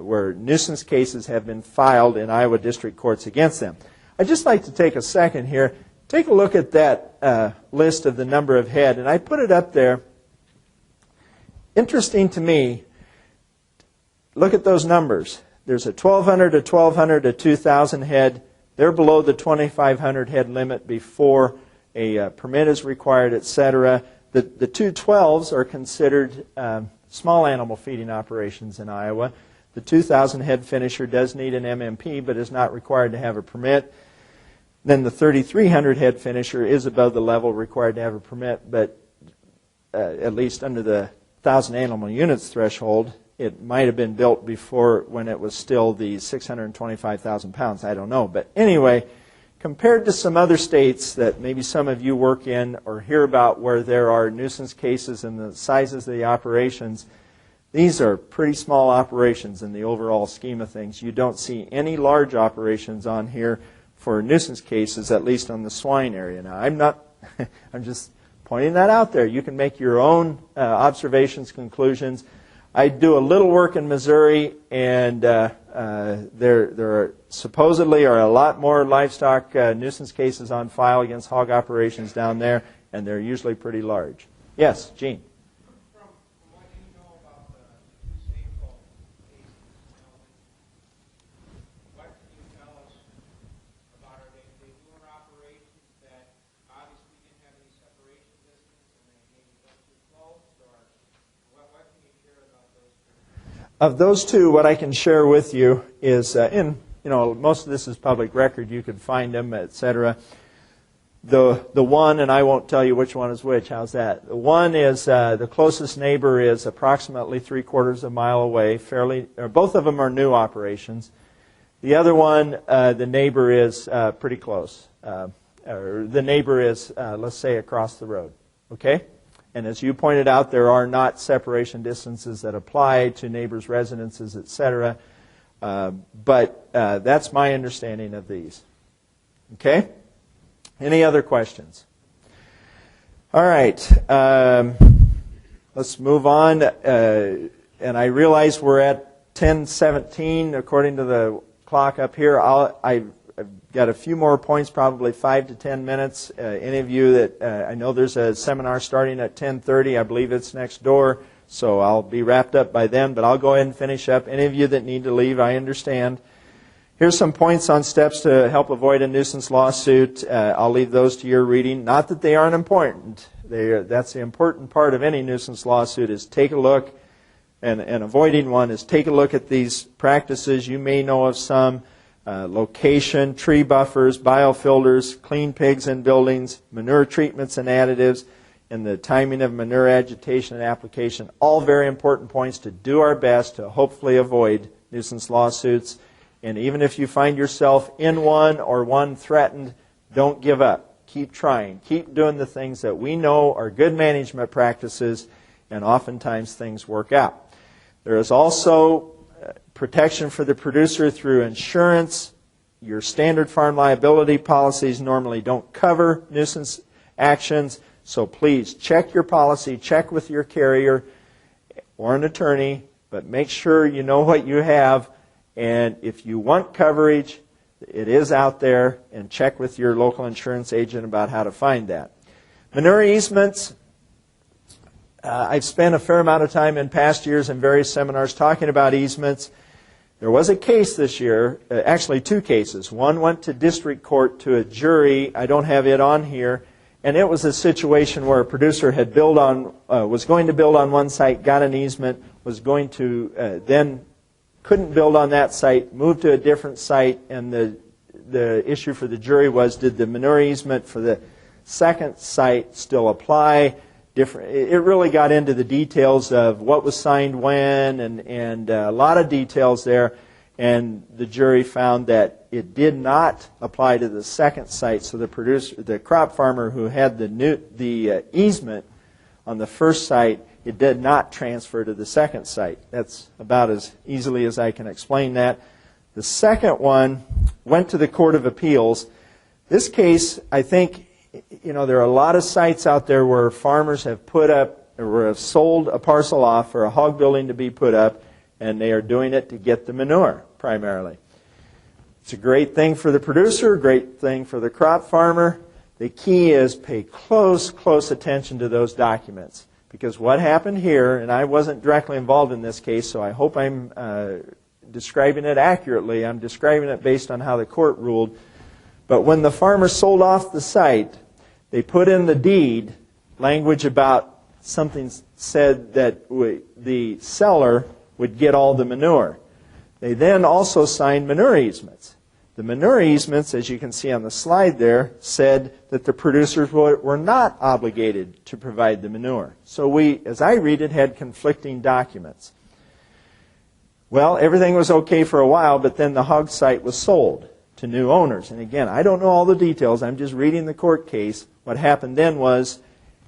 where nuisance cases have been filed in Iowa District Courts against them. I'd just like to take a second here. Take a look at that list of the number of head, and I put it up there. Interesting to me, look at those numbers. There's a 1,200, a 1,200, a 2,000 head. They're below the 2,500 head limit before a permit is required, etc. The 212s are considered small animal feeding operations in Iowa. The 2,000 head finisher does need an MMP, but is not required to have a permit. Then the 3,300 head finisher is above the level required to have a permit, but at least under the 1,000 animal units threshold. It might have been built before when it was still the 625,000 pounds. I don't know. But anyway, compared to some other states that maybe some of you work in or hear about where there are nuisance cases and the sizes of the operations, These are pretty small operations in the overall scheme of things. You don't see any large operations on here for nuisance cases, at least on the swine area. Now, I'm just pointing that out there. You can make your own observations, conclusions. I do a little work in Missouri, and there supposedly are a lot more livestock nuisance cases on file against hog operations down there, and they're usually pretty large. Yes, Gene? From what you know about the two Safeco cases, what can you tell us about are they newer operations that obviously didn't have any separation distance and they maybe went too close, or what can you share about those two? Of those two, what I can share with you is, most of this is public record. You can find them, etc. The one, and I won't tell you which one is which. How's that? The one is the closest neighbor is approximately 3/4 of a mile away. Both of them are new operations. The other one, the neighbor is pretty close. Or the neighbor is, let's say, across the road. Okay? And as you pointed out, there are not separation distances that apply to neighbors' residences, etc. But that's my understanding of these. Okay? Any other questions? All right. Let's move on. And I realize we're at 10:17 according to the clock up here. I've got a few more points, probably 5 to 10 minutes. Any of you that I know there's a seminar starting at 10:30. I believe it's next door, so I'll be wrapped up by then. But I'll go ahead and finish up. Any of you that need to leave, I understand. Here's some points on steps to help avoid a nuisance lawsuit. I'll leave those to your reading. Not that they aren't important. That's the important part of any nuisance lawsuit is take a look, and avoiding one is take a look at these practices. You may know of some. Location, tree buffers, biofilters, clean pigs in buildings, manure treatments and additives, and the timing of manure agitation and application. All very important points to do our best to hopefully avoid nuisance lawsuits. And even if you find yourself in one or one threatened, don't give up. Keep trying. Keep doing the things that we know are good management practices, and oftentimes things work out. There is also protection for the producer through insurance. Your standard farm liability policies normally don't cover nuisance actions, so please check your policy, check with your carrier or an attorney, but make sure you know what you have. And if you want coverage, it is out there, and check with your local insurance agent about how to find that. Manure easements. I've spent a fair amount of time in past years in various seminars talking about easements. There was a case this year, actually two cases. One went to district court to a jury. I don't have it on here. And it was a situation where a producer had was going to build on one site, got an easement, was going to then couldn't build on that site, moved to a different site, and the issue for the jury was, did the manure easement for the second site still apply? It really got into the details of what was signed when and a lot of details there, and the jury found that it did not apply to the second site, so the crop farmer who had the easement on the first site, it did not transfer to the second site. That's about as easily as I can explain that. The second one went to the Court of Appeals. This case, I think, there are a lot of sites out there where farmers have put up or have sold a parcel off for a hog building to be put up, and they are doing it to get the manure primarily. It's a great thing for the producer, a great thing for the crop farmer. The key is pay close attention to those documents. Because what happened here, and I wasn't directly involved in this case, so I hope I'm describing it accurately. I'm describing it based on how the court ruled. But when the farmer sold off the site, they put in the deed language about something said that the seller would get all the manure. They then also signed manure easements. The manure easements, as you can see on the slide there, said that the producers were not obligated to provide the manure. So we, as I read it, had conflicting documents. Well, everything was okay for a while, but then the hog site was sold to new owners. And again, I don't know all the details. I'm just reading the court case. What happened then was,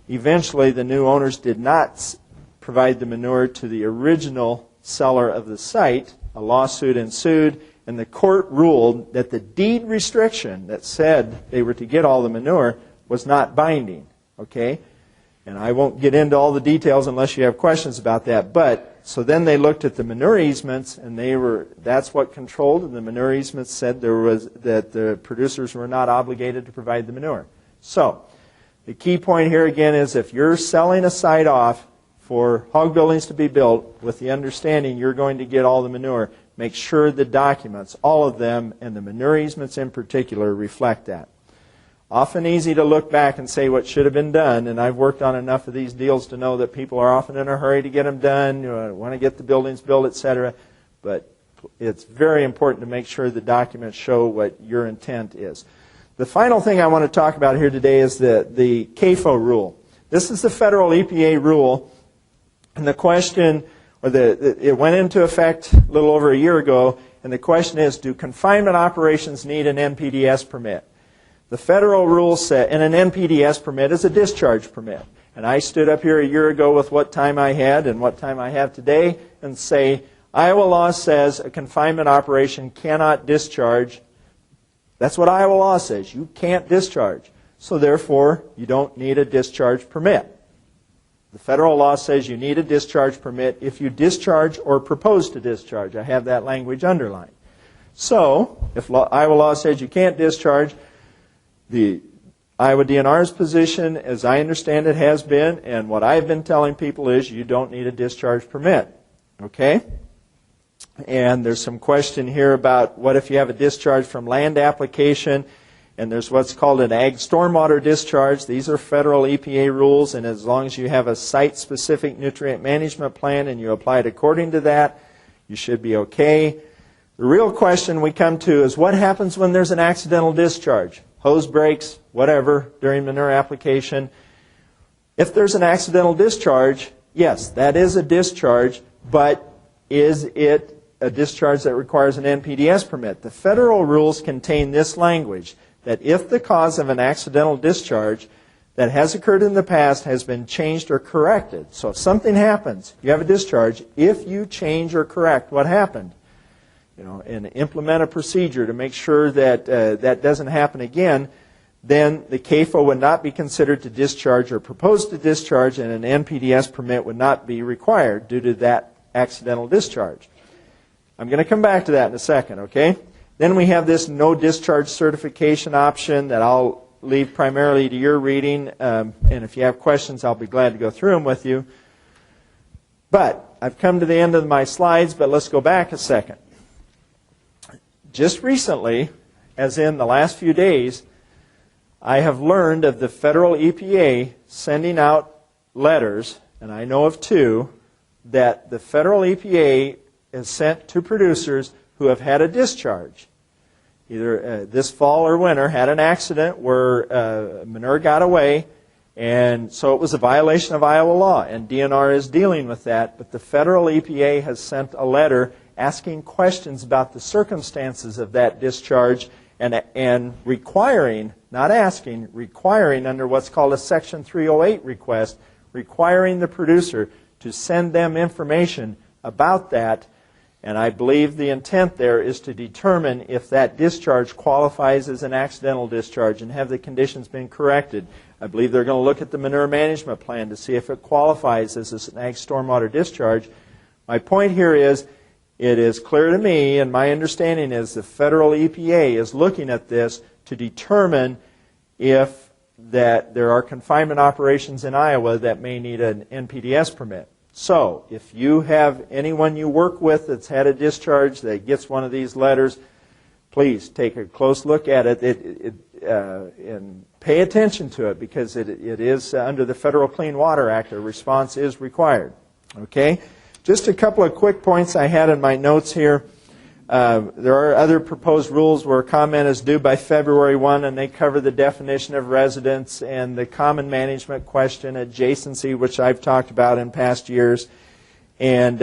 eventually the new owners did not provide the manure to the original seller of the site. A lawsuit ensued, and the court ruled that the deed restriction that said they were to get all the manure was not binding. Okay? And I won't get into all the details unless you have questions about that. But so then they looked at the manure easements, and that's what controlled. And the manure easements said that the producers were not obligated to provide the manure. So the key point here again is if you're selling a site off for hog buildings to be built with the understanding you're going to get all the manure, make sure the documents, all of them, and the manure easements in particular, reflect that. Often easy to look back and say what should have been done, and I've worked on enough of these deals to know that people are often in a hurry to get them done, want to get the buildings built, etc. But it's very important to make sure the documents show what your intent is. The final thing I want to talk about here today is the CAFO rule. This is the federal EPA rule, and the question, it went into effect a little over a year ago, and the question is, do confinement operations need an NPDES permit? The federal rule said, and an NPDES permit is a discharge permit. And I stood up here a year ago with what time I had and what time I have today and say, Iowa law says a confinement operation cannot discharge. That's what Iowa law says. You can't discharge. So therefore, you don't need a discharge permit. The federal law says you need a discharge permit if you discharge or propose to discharge. I have that language underlined. So, if Iowa law says you can't discharge, the Iowa DNR's position, as I understand it, has been, and what I've been telling people is you don't need a discharge permit. Okay? And there's some question here about what if you have a discharge from land application, and there's what's called an ag stormwater discharge. These are federal EPA rules, and as long as you have a site-specific nutrient management plan and you apply it according to that, you should be okay. The real question we come to is what happens when there's an accidental discharge? Hose breaks, whatever, during manure application. If there's an accidental discharge, yes, that is a discharge, but is it a discharge that requires an NPDES permit? The federal rules contain this language, that if the cause of an accidental discharge that has occurred in the past has been changed or corrected. So if something happens, you have a discharge, if you change or correct what happened, and implement a procedure to make sure that that doesn't happen again, then the CAFO would not be considered to discharge or propose to discharge, and an NPDES permit would not be required due to that accidental discharge. I'm going to come back to that in a second, okay? Then we have this no discharge certification option that I'll leave primarily to your reading, and if you have questions, I'll be glad to go through them with you. But I've come to the end of my slides, but let's go back a second. Just recently, as in the last few days, I have learned of the federal EPA sending out letters, and I know of two, that the federal EPA has sent to producers who have had a discharge, either this fall or winter, had an accident where manure got away, and so it was a violation of Iowa law, and DNR is dealing with that, but the federal EPA has sent a letter asking questions about the circumstances of that discharge and requiring, not asking, requiring under what's called a Section 308 request, requiring the producer to send them information about that. And I believe the intent there is to determine if that discharge qualifies as an accidental discharge and have the conditions been corrected. I believe they're going to look at the manure management plan to see if it qualifies as an ag stormwater discharge. My point here is, it is clear to me, and my understanding is the federal EPA is looking at this to determine if that there are confinement operations in Iowa that may need an NPDES permit. So, if you have anyone you work with that's had a discharge that gets one of these letters, please take a close look at it and pay attention to it, because it is under the Federal Clean Water Act, a response is required. Okay? Just a couple of quick points I had in my notes here. There are other proposed rules where comment is due by February 1, and they cover the definition of residence and the common management question, adjacency, which I've talked about in past years. And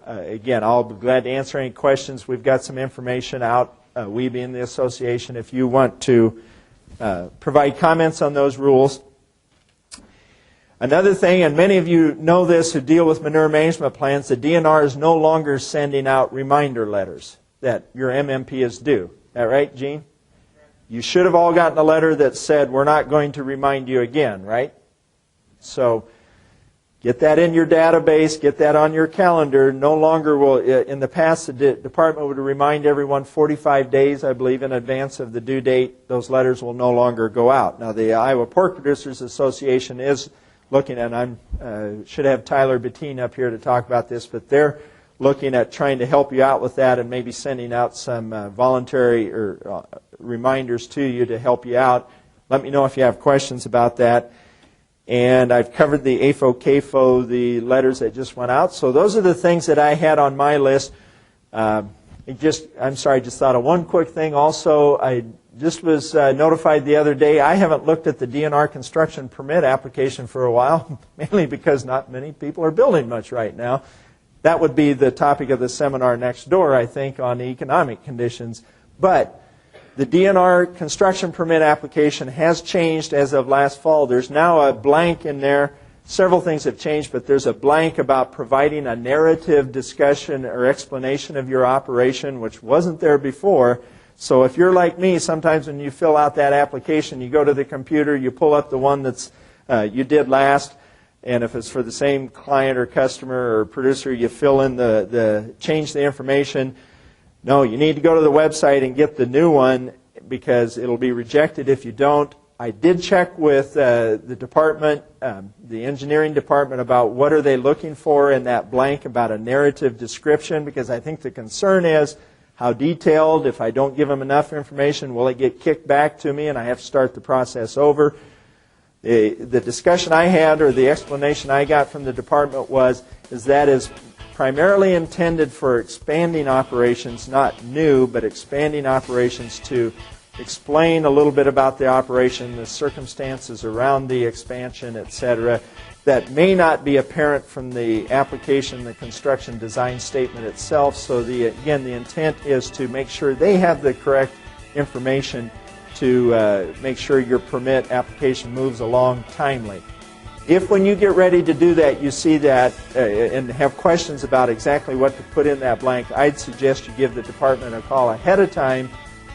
again, I'll be glad to answer any questions. We've got some information out, we being the association, if you want to provide comments on those rules. Another thing, and many of you know this who deal with manure management plans, the DNR is no longer sending out reminder letters that your MMP is due. Is that right, Gene? You should have all gotten a letter that said, we're not going to remind you again, right? So get that in your database, get that on your calendar. No longer will, in the past, the department would remind everyone 45 days, I believe, in advance of the due date. Those letters will no longer go out. Now, the Iowa Pork Producers Association is looking at, I should have Tyler Bettine up here to talk about this, but they're looking at trying to help you out with that and maybe sending out some voluntary or reminders to you to help you out. Let me know if you have questions about that. And I've covered the AFO-CAFO, the letters that just went out. So those are the things that I had on my list. I just thought of one quick thing also. I just was notified the other day. I haven't looked at the DNR construction permit application for a while, mainly because not many people are building much right now. That would be the topic of the seminar next door, I think, on the economic conditions. But the DNR construction permit application has changed as of last fall. There's now a blank in there. Several things have changed, but there's a blank about providing a narrative discussion or explanation of your operation, which wasn't there before. So if you're like me, sometimes when you fill out that application, you go to the computer, you pull up the one that's you did last, and if it's for the same client or customer or producer, you fill in change the information. No, you need to go to the website and get the new one because it'll be rejected if you don't. I did check with the department, the engineering department, about what are they looking for in that blank about a narrative description, because I think the concern is how detailed. If I don't give them enough information, will it get kicked back to me and I have to start the process over? The discussion I had, or the explanation I got from the department is that is primarily intended for expanding operations, not new, but expanding operations to explain a little bit about the operation, the circumstances around the expansion, etc., that may not be apparent from the application, the construction design statement itself. So again, the intent is to make sure they have the correct information to make sure your permit application moves along timely. If when you get ready to do that, you see that and have questions about exactly what to put in that blank, I'd suggest you give the department a call ahead of time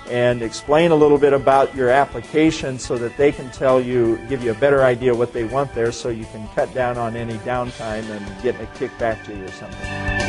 and explain a little bit about your application so that they can give you a better idea what they want there, so you can cut down on any downtime and get a kickback to you or something.